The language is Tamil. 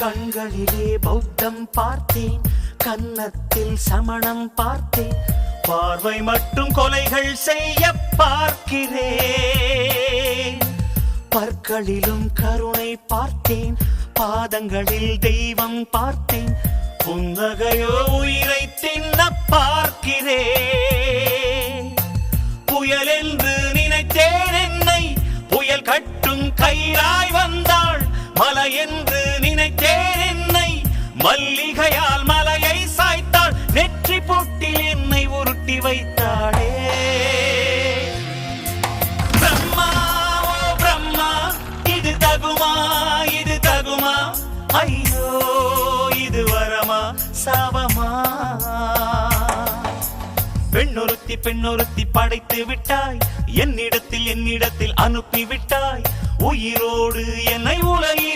கண்களிலே பௌத்தம் பார்த்தேன், கன்னத்தில் சமணம் பார்த்தேன், பார்வை மட்டும் கொலைகள் செய்ய பார்க்கிறேன். பற்களிலும் கருணை பார்த்தேன், பாதங்களில் தெய்வம் பார்த்தேன், புன்னகையோ உயிரை தின்ன பார்க்கிறேன். புயல் என்று நினைத்தேன் என்னை, புயல் கட்டும் கயிறாய் வந்தாள். மலை என்று நினைத்தேன் என்னை, மல்லிகையால் மலையை சாய்த்தாள். நெற்றி பொட்டில் என்னை உருட்டி வைத்தாளே. பிரம்மா ஓ பிரம்மா, இது தகுமா இது தகுமா? ஐயோ இது வரமா சாபமா? பெண்ணொருத்தி படைத்து விட்டாய், என்னிடத்தில் அனுப்பி விட்டாய். உயிரோடு என்னை உலகில்